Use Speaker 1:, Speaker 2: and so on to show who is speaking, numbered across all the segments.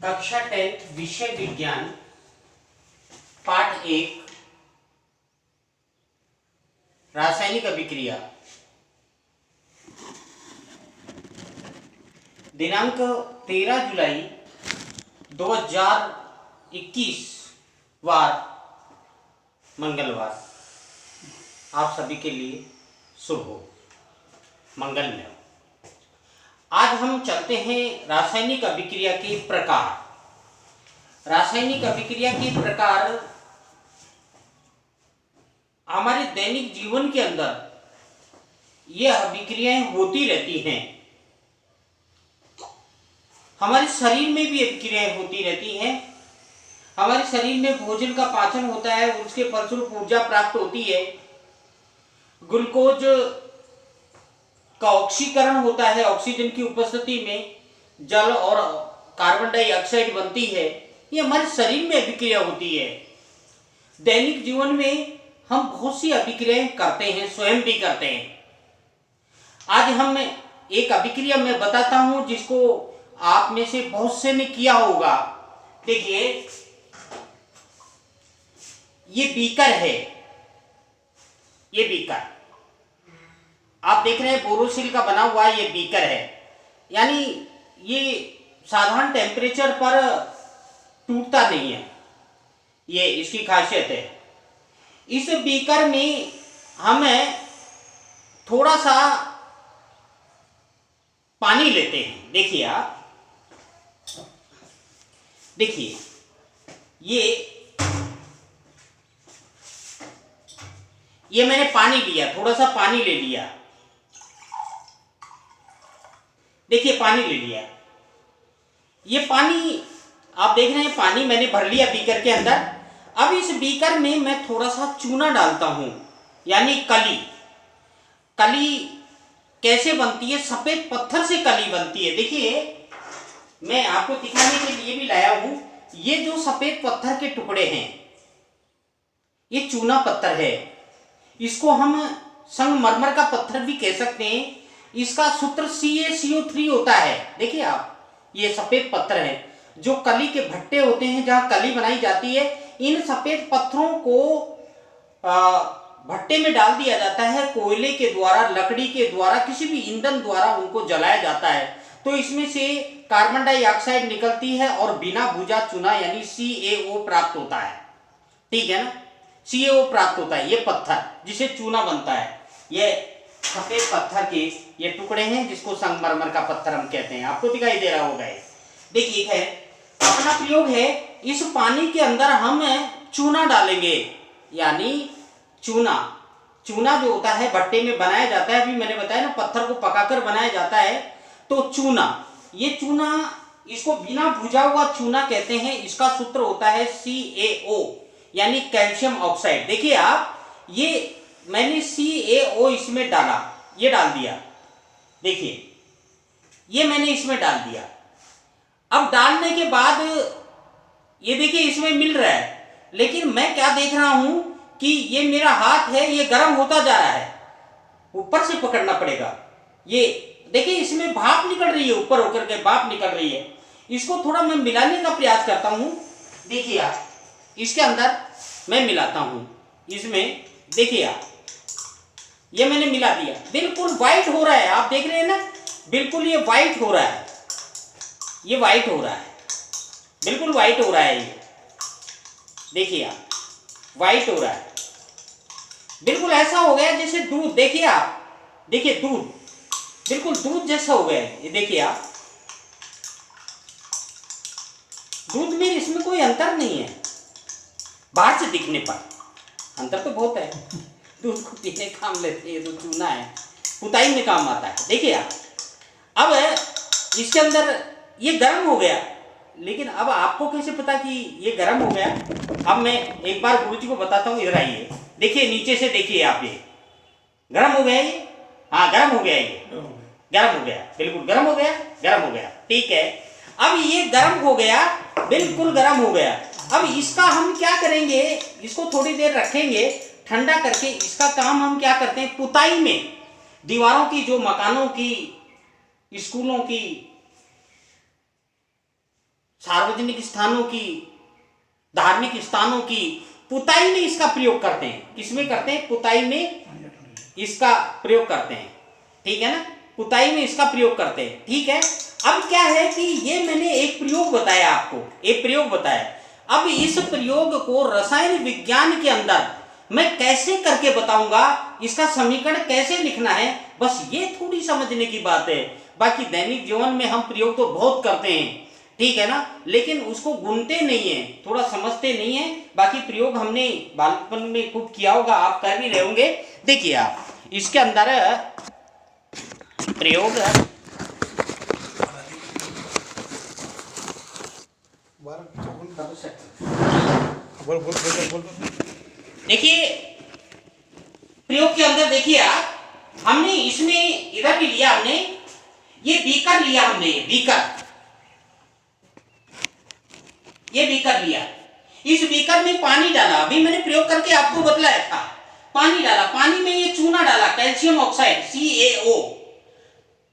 Speaker 1: कक्षा 10 विषय विज्ञान पाठ 1 रासायनिक अभिक्रिया। दिनांक 13 जुलाई 2021 वार मंगलवार। आप सभी के लिए शुभ हो, मंगलमय हो। आज हम चलते हैं रासायनिक अभिक्रिया के प्रकार। रासायनिक अभिक्रिया के प्रकार हमारे दैनिक जीवन के अंदर ये अभिक्रियाएं होती रहती हैं। हमारे शरीर में भी अभिक्रियाएं होती रहती हैं। हमारे शरीर में भोजन का पाचन होता है, उसके फलस्वरूप ऊर्जा प्राप्त होती है। ग्लूकोज का ऑक्सीकरण होता है, ऑक्सीजन की उपस्थिति में जल और कार्बन डाइऑक्साइड बनती है। ये हमारे शरीर में अभिक्रिया होती है। दैनिक जीवन में हम बहुत सी अभिक्रियाएं करते हैं, स्वयं भी करते हैं। आज हम एक अभिक्रिया मैं बताता हूं जिसको आप में से बहुत से ने किया होगा। देखिए, ये बीकर है। ये बीकर आप देख रहे हैं, बोरोसिल का बना हुआ ये बीकर है। यानी ये साधारण टेम्परेचर पर टूटता नहीं है, ये इसकी खासियत है। इस बीकर में हमें थोड़ा सा पानी लेते हैं। देखिए आप, देखिए ये मैंने पानी लिया, थोड़ा सा पानी ले लिया। देखिए पानी ले लिया। ये पानी आप देख रहे हैं, पानी मैंने भर लिया बीकर के अंदर। अब इस बीकर में मैं थोड़ा सा चूना डालता हूं, यानी कली। कली कैसे बनती है? सफेद पत्थर से कली बनती है। देखिए, मैं आपको दिखाने के लिए भी लाया हूं। ये जो सफेद पत्थर के टुकड़े हैं, ये चूना पत्थर है। इसको हम संगमरमर का पत्थर भी कह सकते हैं। इसका सूत्र CaCO3 होता है। देखिए आप, ये सफेद पत्थर है। जो कली के भट्टे होते हैं, जहां कली बनाई जाती है, इन सफेद पत्थरों को भट्टे में डाल दिया जाता है। कोयले के द्वारा, लकड़ी के द्वारा, किसी भी ईंधन द्वारा उनको जलाया जाता है। तो इसमें से कार्बन डाइऑक्साइड निकलती है और बिना बुझा चूना यानी CaO प्राप्त होता है। ठीक है ना? CaO प्राप्त होता है। ये पत्थर जिसे चूना बनता है, ये सफेद पत्थर के ये टुकड़े हैं, जिसको संगमरमर का पत्थर हम कहते हैं। आपको दिखाई दे रहा होगा। देखिए, है अपना प्रयोग है। इस पानी के अंदर हम चूना डालेंगे, यानी चूना जो होता है भट्टे में बनाया जाता है। अभी मैंने बताया ना, पत्थर को पकाकर बनाया जाता है। तो चूना, ये चूना, इसको बिना भुजा हुआ चूना कहते हैं। इसका सूत्र होता है CaO यानी कैल्शियम ऑक्साइड। देखिए आप, ये मैंने CaO इसमें डाला, ये डाल दिया। देखिए, ये मैंने इसमें डाल दिया। अब डालने के बाद ये देखिए इसमें मिल रहा है, लेकिन मैं क्या देख रहा हूं कि ये मेरा हाथ है, ये गर्म होता जा रहा है। ऊपर से पकड़ना पड़ेगा। ये देखिए, इसमें भाप निकल रही है, ऊपर होकर के भाप निकल रही है। इसको थोड़ा मैं मिलाने का प्रयास करता हूं। देखिए आप, इसके अंदर मैं मिलाता हूं। इसमें देखिए आप, ये मैंने मिला दिया। बिल्कुल व्हाइट हो रहा है। आप देख रहे हैं ना, बिल्कुल ये व्हाइट हो रहा है। ये व्हाइट हो रहा है, बिल्कुल व्हाइट हो रहा है। ये देखिए आप, व्हाइट हो रहा है। बिल्कुल ऐसा हो गया जैसे दूध। देखिए आप, देखिए दूध, बिल्कुल दूध जैसा हो गया है। ये देखिए आप, दूध में इसमें कोई अंतर नहीं है। बाहर से दिखने पर अंतर तो बहुत है। दूध को पीने काम लेते हैं, तो चूना है, पुताई में काम आता है। देखिए आप, अब इसके अंदर ये गर्म हो गया, लेकिन अब आपको कैसे पता कि ये गर्म हो गया? अब मैं एक बार गुरुजी को बताता हूँ। इधर आइए, देखिए नीचे से देखिए आप, ये गर्म हो गया। ये हाँ, गर्म हो गया। ये गर्म हो गया, बिल्कुल गर्म हो गया, गर्म हो गया। ठीक है, अब ये गर्म हो गया, बिल्कुल गर्म हो गया। अब इसका हम क्या करेंगे? इसको थोड़ी देर रखेंगे ठंडा करके। इसका काम हम क्या करते हैं? पुताई में दीवारों की, जो मकानों की, स्कूलों की, सार्वजनिक स्थानों की, धार्मिक स्थानों की पुताई में इसका प्रयोग करते हैं। किसमें करते हैं? पुताई में इसका प्रयोग करते हैं, ठीक है ना, पुताई में इसका प्रयोग करते हैं, ठीक है। अब क्या है कि ये मैंने एक प्रयोग बताया आपको, एक प्रयोग बताया। अब इस प्रयोग को रसायन विज्ञान के अंदर मैं कैसे करके बताऊंगा, इसका समीकरण कैसे लिखना है, बस ये थोड़ी समझने की बात है। बाकी दैनिक जीवन में हम प्रयोग तो बहुत करते हैं, ठीक है ना, लेकिन उसको गुनते नहीं है, थोड़ा समझते नहीं है। बाकी प्रयोग हमने बालपन में खूब किया होगा, आप कर भी रहे होंगे। देखिए आप इसके अंदर प्रयोग देखिए, प्रयोग के अंदर देखिए आप, हमने इसमें इधर भी लिया, हमने ये बीकर लिया, हमने ये बीकर लिया। इस बीकर में पानी डाला, अभी मैंने प्रयोग करके आपको बतलाया था। पानी डाला, पानी में ये चूना डाला, कैल्शियम ऑक्साइड CaO,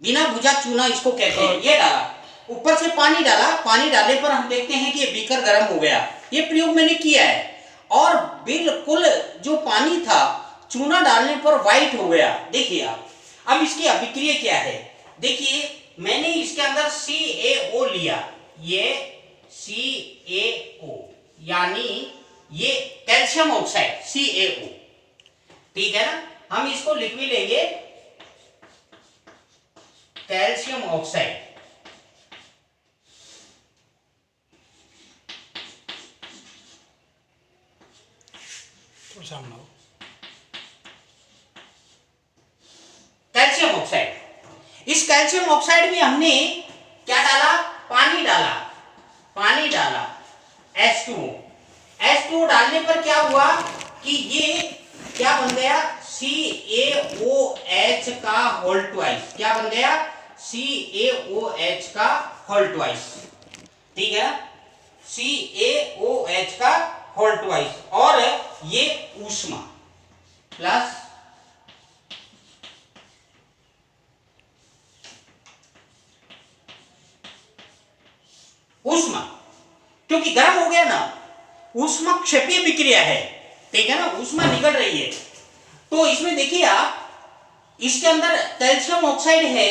Speaker 1: बिना भुजा चूना इसको कहते हैं, ये डाला। ऊपर से पानी डाला, पानी डालने पर हम देखते हैं कि ये बीकर गर्म हो गया। ये प्रयोग मैंने किया है, और बिल्कुल जो पानी था चूना डालने पर व्हाइट हो गया। देखिए आप, अब इसकी अभिक्रिया क्या है, देखिए मैंने इसके अंदर CaO लिया, ये CaO यानी ये कैल्शियम ऑक्साइड CaO, ठीक है ना। हम इसको लिख भी लेंगे कैल्शियम ऑक्साइड। कैल्शियम ऑक्साइड, इस कैल्शियम ऑक्साइड में हमने क्या डाला, पानी डाला H2O डालने पर क्या हुआ कि ये क्या बन गया, CaOH का होल ट्वाइस। क्या बन गया, CaOH का होल ट्वाइस, ठीक है, CaOH का होल ट्वाइस। और ये ऊष्मा प्लस ऊष्मा, क्योंकि गर्म हो गया ना, ऊष्मा क्षेपीय विक्रिया है, ठीक है ना, ऊष्मा निकल रही है। तो इसमें देखिए आप, इसके अंदर कैल्शियम ऑक्साइड है,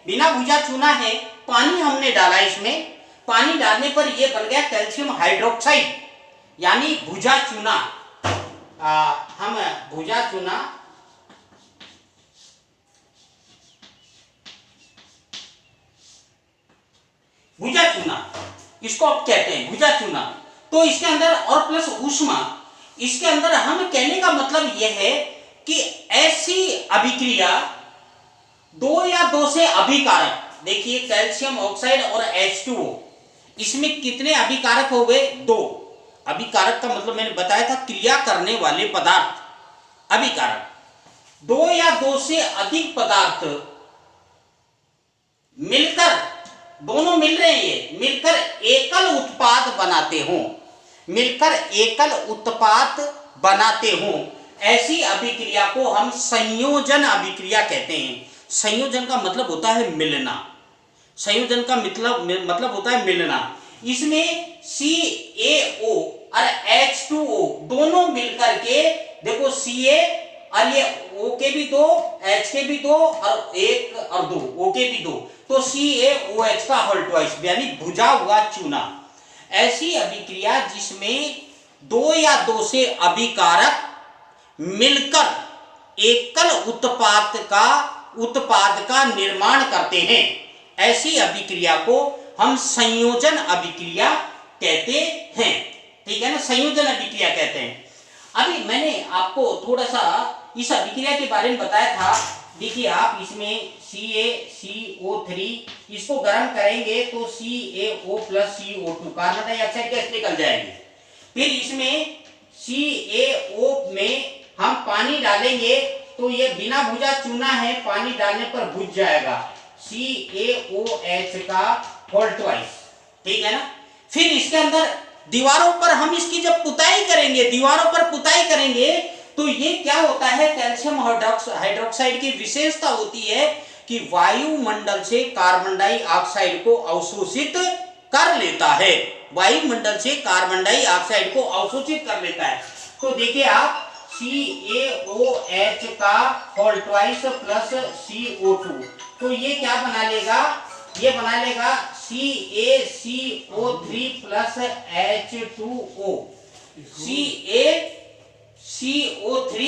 Speaker 1: बिना भुजा चूना है, पानी हमने डाला, इसमें पानी डालने पर यह बन गया कैल्शियम हाइड्रोक्साइड, यानी भुजा चूना। हम भुजा चूना इसको अब कहते हैं, भुजा चूना। तो इसके अंदर और प्लस ऊष्मा, इसके अंदर हम कहने का मतलब यह है कि ऐसी अभिक्रिया, दो या दो से अभिकारक, देखिए कैल्शियम ऑक्साइड और H2O, इसमें कितने अभिकारक हो गए, दो। अभिकारक का मतलब मैंने बताया था, क्रिया करने वाले पदार्थ, अभिकारक। दो या दो से अधिक पदार्थ मिलकर, दोनों मिल रहे हैं, ये मिलकर एकल उत्पाद बनाते हो, ऐसी अभिक्रिया को हम संयोजन अभिक्रिया कहते हैं। संयोजन का मतलब होता है मिलना, संयोजन का मतलब होता है मिलना। इसमें CaO और H2O दोनों मिलकर के, देखो Ca और ये O के भी दो, H के भी दो, और एक और दो O के भी दो, तो CaOH का होल ट्वाइस, यानी भुजा हुआ चूना। ऐसी अभिक्रिया जिसमें दो या दो से अभिकारक मिलकर एकल उत्पाद का निर्माण करते हैं, ऐसी अभिक्रिया को हम संयोजन अभिक्रिया कहते हैं, ठीक है ना, संयोजन अभिक्रिया कहते हैं। अभी मैंने आपको थोड़ा सा इस अभिक्रिया के बारे में बताया था। देखिए आप, इसमें CaCO3, इसको गर्म करेंगे तो CaO plus CO2 carbon dioxide gas निकल जाएगी। फिर इसमें CaO में हम पानी डालेंगे तो ये बिना भुजा चूना है, पानी डालने पर भुज जाएगा, CaOH का होल ट्वाइस, ठीक है ना। फिर इसके अंदर दीवारों पर हम इसकी जब पुताई करेंगे, दीवारों पर पुताई करेंगे तो ये क्या होता है, कैल्शियम हाइड्रोक्साइड की विशेषता होती है कि वायुमंडल से कार्बन डाइऑक्साइड को अवशोषित कर लेता है, वायुमंडल से कार्बन डाइऑक्साइड को अवशोषित कर लेता है। तो देखिए आप CaOH का होल ट्वाइस प्लस CO2, तो ये क्या बना लेगा, ये बना लेगा CaCO3 plus H2O, CaCO3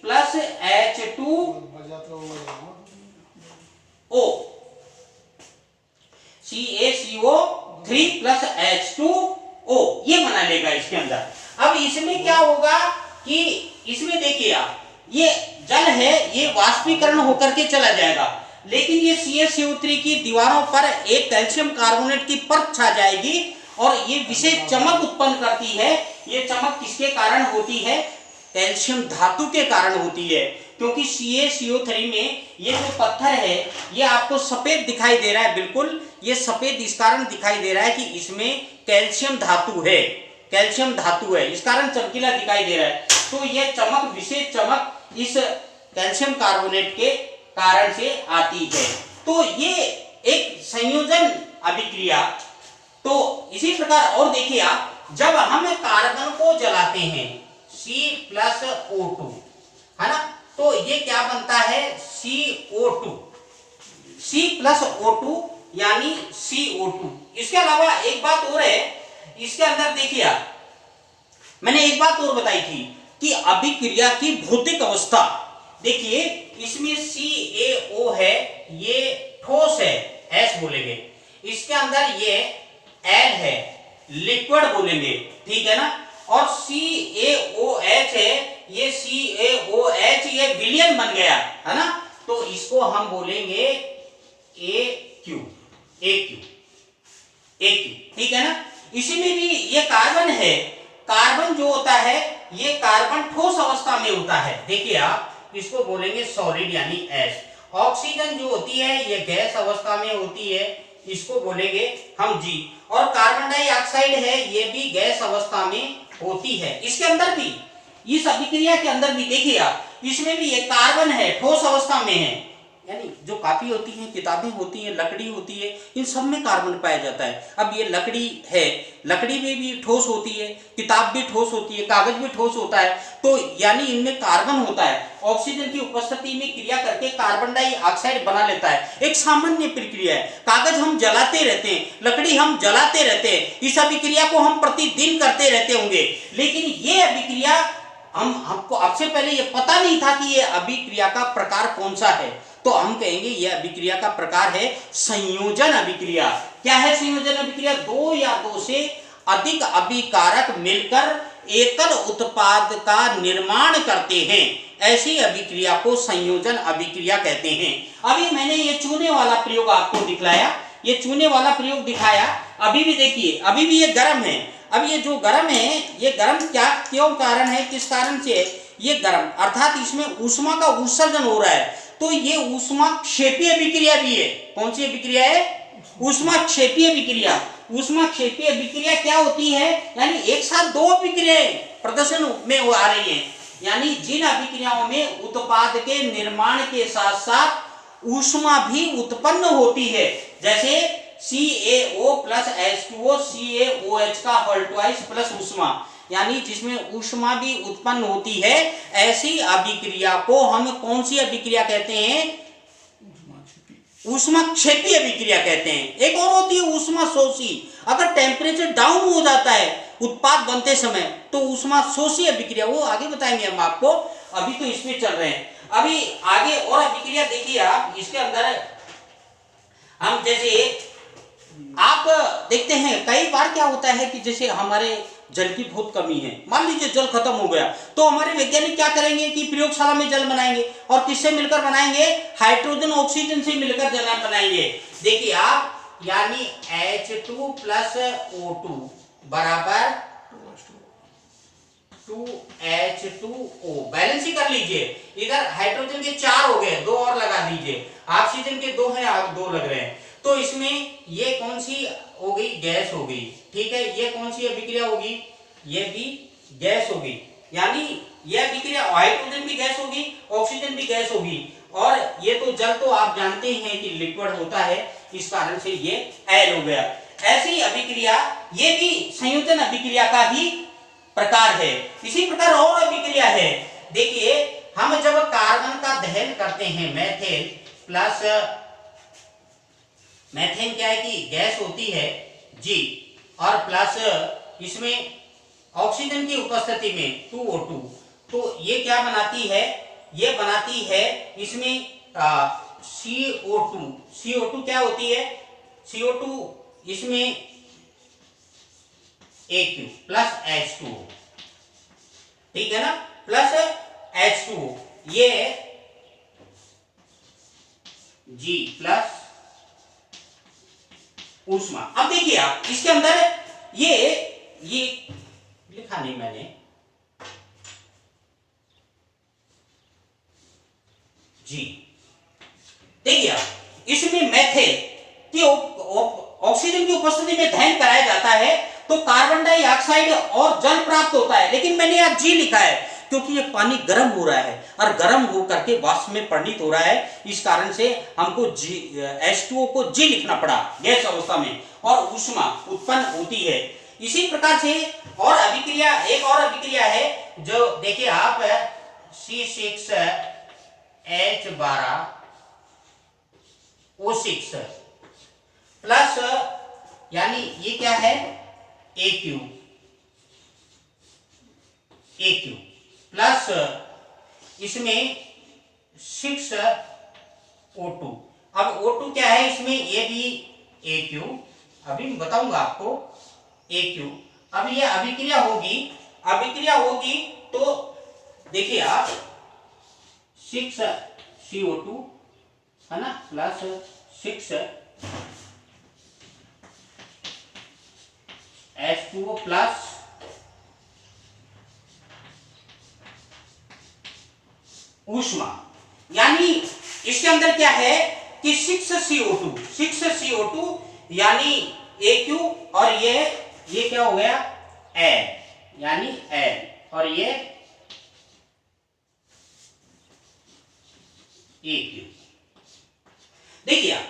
Speaker 1: plus H2O, CaCO3 plus H2O ये बना लेगा इसके अंदर। अब इसमें क्या होगा कि इसमें देखिए आप, ये जल है, ये वाष्पीकरण होकर के चला जाएगा, लेकिन ये CaCO3 की दीवारों पर एक कैल्शियम कार्बोनेट की परत छा जाएगी और ये विशेष चमक उत्पन्न करती है। ये चमक किसके कारण होती है, कैल्शियम धातु के कारण होती है, क्योंकि CaCO3 में ये जो पत्थर है ये आपको सफेद दिखाई दे रहा है, बिल्कुल ये सफेद इस कारण दिखाई दे रहा है कि इसमें कैल्शियम धातु है, कैल्शियम धातु है, इस कारण चमकीला दिखाई दे रहा है। तो ये चमक, विशेष चमक इस कैल्शियम कार्बोनेट के कारण से आती है। तो ये एक संयोजन अभिक्रिया। तो इसी प्रकार और देखिए आप, जब हम कार्बन को जलाते हैं C+O2, है ना, तो ये क्या बनता है CO2, C+O2 यानी CO2। इसके अलावा एक बात और है, इसके अंदर देखिए आप, मैंने एक बात और बताई थी कि अभिक्रिया की भौतिक अवस्था, देखिए इसमें CaO है, ये ठोस है, S बोलेंगे, इसके अंदर ये L है, लिक्विड बोलेंगे, ठीक है ना, और CaOH है, ये CaOH ये विलयन बन गया, है ना, तो इसको हम बोलेंगे AQ, ठीक है ना। इसी में भी ये कार्बन है, कार्बन जो होता है ये कार्बन ठोस अवस्था में होता है, देखिए आप इसको बोलेंगे सॉलिड यानी S। ऑक्सीजन जो होती है ये गैस अवस्था में होती है, इसको बोलेंगे हम G। और कार्बन डाइऑक्साइड है, ये भी गैस अवस्था में होती है। इसके अंदर भी, इस अभिक्रिया के अंदर भी देखिए आप, इसमें भी ये कार्बन है, ठोस अवस्था में है, यानी जो कॉपी होती है, किताबें होती हैं, लकड़ी होती है, इन सब में कार्बन पाया जाता है। अब ये लकड़ी है, लकड़ी में भी ठोस होती है, किताब भी ठोस होती है, कागज भी ठोस होता है, तो यानी इनमें कार्बन होता है। ऑक्सीजन की उपस्थिति में क्रिया करके कार्बन डाइऑक्साइड बना लेता है, एक सामान्य प्रक्रिया है। कागज हम जलाते रहते हैं, लकड़ी हम जलाते रहते हैं, इस अभिक्रिया को हम प्रतिदिन करते रहते होंगे, लेकिन ये अभिक्रिया हमको आपसे पहले ये पता नहीं था कि ये अभिक्रिया का प्रकार कौन सा है, तो हम कहेंगे यह अभिक्रिया का प्रकार है संयोजन अभिक्रिया। क्या है संयोजन अभिक्रिया? दो या दो से अधिक अभिकारक मिलकर एकल उत्पाद का निर्माण करते हैं, ऐसी अभिक्रिया को संयोजन अभिक्रिया कहते हैं। अभी मैंने ये चूने वाला प्रयोग आपको दिखलाया, ये चूने वाला प्रयोग दिखाया। अभी भी देखिए, अभी भी ये गर्म है। अब ये जो गर्म है, ये गर्म क्या क्यों कारण है, किस कारण से ये गर्म, अर्थात इसमें ऊष्मा का उत्सर्जन हो रहा है, तो ये ऊष्मा क्षेपीय अभिक्रिया भी है। कौन सी अभिक्रिया है? ऊष्मा क्षेपीय अभिक्रिया। ऊष्मा क्षेपीय अभिक्रिया क्या होती है? यानी एक साथ दो अभिक्रियाएं प्रदर्शन में आ रही हैं, यानी जिन अभिक्रियाओं में उत्पाद के निर्माण के साथ साथ ऊष्मा भी उत्पन्न होती है, जैसे CaO प्लस H2O, CaOH का होल ट्वाइस प्लस ऊष्मा, यानी जिसमें ऊष्मा भी उत्पन्न होती है, ऐसी अभिक्रिया को हम कौन सी अभिक्रिया कहते हैं? ऊष्मा क्षेपीय अभिक्रिया कहते हैं। एक और होती है ऊष्मा शोषी। अगर टेम्परेचर डाउन हो जाता है उत्पाद बनते समय, तो ऊष्मा शोषी अभिक्रिया, वो आगे बताएंगे हम आपको, अभी तो इसमें चल रहे हैं। अभी आगे और अभिक्रिया देखिए आप, इसके अंदर हम जैसे आप देखते हैं कई बार क्या होता है कि जैसे हमारे जल की बहुत कमी है, मान लीजिए जल खत्म हो गया, तो हमारे वैज्ञानिक क्या करेंगे कि प्रयोगशाला में जल बनाएंगे, और किससे मिलकर बनाएंगे? हाइड्रोजन ऑक्सीजन से मिलकर जल बनाएंगे। देखिए आप, यानी H2 प्लस O2 बराबर 2H2O, बैलेंस ही कर लीजिए। इधर हाइड्रोजन के 4 हो गए, 2 और लगा दीजिए, ऑक्सीजन के 2 हैं, आप 2 लग रहे हैं, तो इसमें ये कौन सी हो गई? गैस हो गई। ठीक है, ये कौन सी अभिक्रिया होगी? ये भी गैस होगी। यानी यह अभिक्रिया हाइड्रोजन भी गैस होगी, ऑक्सीजन भी गैस होगी, और ये तो जल तो आप जानते हैं कि लिक्विड होता है, इस कारण से ये एल हो गया। ऐसी अभिक्रिया ये भी संयोजन अभिक्रिया का ही प्रकार है। इसी प्रकार और अभिक्रिया है, देखिए हम जब कार्बन का दहन करते हैं, मेथेन प्लस, मेथेन क्या है कि गैस होती है जी, और प्लस इसमें ऑक्सीजन की उपस्थिति में 2O2, तो ये क्या बनाती है, ये बनाती है इसमें CO2। CO2 क्या होती है, CO2 इसमें AQ प्लस H2O, ठीक है ना, प्लस H2O, ये G प्लस ऊष्मा। अब देखिए आप इसके अंदर ये लिखा नहीं मैंने, जी देखिए आप इसमें मेथेन की ऑक्सीजन की उपस्थिति में दहन कराया जाता है तो कार्बन डाइऑक्साइड और जल प्राप्त होता है, लेकिन मैंने यहाँ जी लिखा है क्योंकि ये पानी गर्म हो रहा है और गर्म हो करके वाष्प में परिणित हो रहा है, इस कारण से हमको H2O को जी लिखना पड़ा गैस अवस्था में, और ऊष्मा उत्पन्न होती है। इसी प्रकार से और अभिक्रिया, एक और अभिक्रिया है जो देखिए आप C6H12O6 प्लस, यानी ये क्या है AQ प्लस इसमें 6O2। अब O2 क्या है इसमें, ये भी AQ, अभी मैं बताऊंगा आपको AQ। अब ये अभिक्रिया होगी तो देखिए आप 6CO2 है ना प्लस 6H2O प्लस ऊष्मा, यानी इसके अंदर क्या है कि 6CO2 यानी AQ, और ये क्या हो गया L, यानी L, और ये AQ। देखिए आप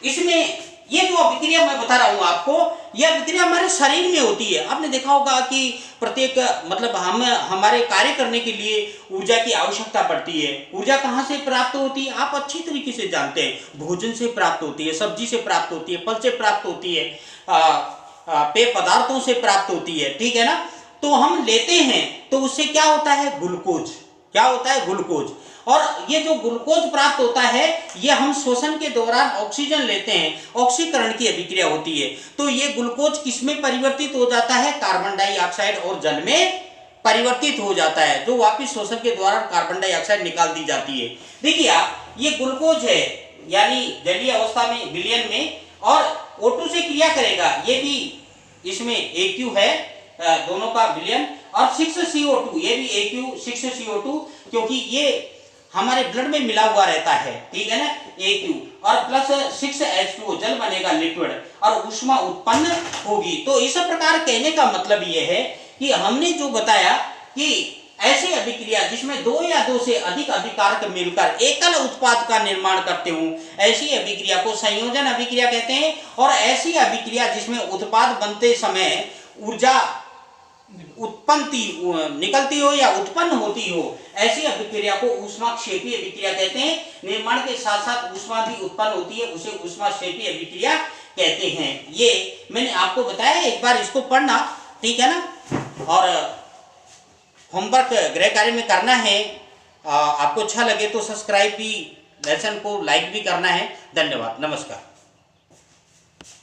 Speaker 1: इसमें ये जो अभिक्रिया मैं बता रहा हूं आपको, यह अभिक्रिया हमारे शरीर में होती है। आपने देखा होगा कि प्रत्येक मतलब हमारे कार्य करने के लिए ऊर्जा की आवश्यकता पड़ती है। ऊर्जा कहाँ से प्राप्त होती है आप अच्छी तरीके से जानते हैं, भोजन से प्राप्त होती है, सब्जी से प्राप्त होती है, फल से प्राप्त होती है, पेय पदार्थों से प्राप्त होती है, ठीक है ना। तो हम लेते हैं तो उससे क्या होता है, ग्लूकोज, क्या होता है ग्लूकोज, और ये जो ग्लूकोज प्राप्त होता है ये हम श्वसन के दौरान ऑक्सीजन लेते हैं, ऑक्सीकरण की अभिक्रिया होती है, तो ये ग्लूकोज किसमें परिवर्तित हो जाता है, कार्बन डाइऑक्साइड और जल में परिवर्तित हो जाता है, जो वापिस श्वसन के द्वारा कार्बन डाइऑक्साइड निकाल दी जाती है। देखिए आप ये ग्लूकोज है यानी जलीय अवस्था में विलयन में, और O2 से क्रिया करेगा, ये भी इसमें AQ है, दोनों का विलयन, और 6CO2 ये भी AQ 6CO2, क्योंकि ये हमारे ब्लड में मिला हुआ रहता है, ठीक है ना, AQ, और प्लस 6H2O जल बनेगा लिक्विड, और ऊष्मा उत्पन्न होगी। तो इस प्रकार कहने का मतलब ये है कि हमने जो बताया कि ऐसी अभिक्रिया जिसमें दो या दो से अधिक अभिकारक मिलकर एकल उत्पाद का निर्माण करते हों, ऐसी अभिक्रिया को संयोजन अभिक्रिया कहते हैं। और ऐसी अभिक्रिया जिसमें उत्पाद बनते समय ऊर्जा निकलती हो या उत्पन्न होती हो, ऐसी अभिक्रिया को ऊष्माक्षेपी अभिक्रिया कहते हैं। निर्माण के साथ साथ ऊष्मा भी उत्पन्न होती है, उसे ऊष्माक्षेपी अभिक्रिया कहते हैं। ये मैंने आपको बताया, एक बार इसको पढ़ना, ठीक है ना। और होमवर्क गृह कार्य में करना है, आपको अच्छा लगे तो सब्सक्राइब भी, लेसन को लाइक भी करना है। धन्यवाद, नमस्कार।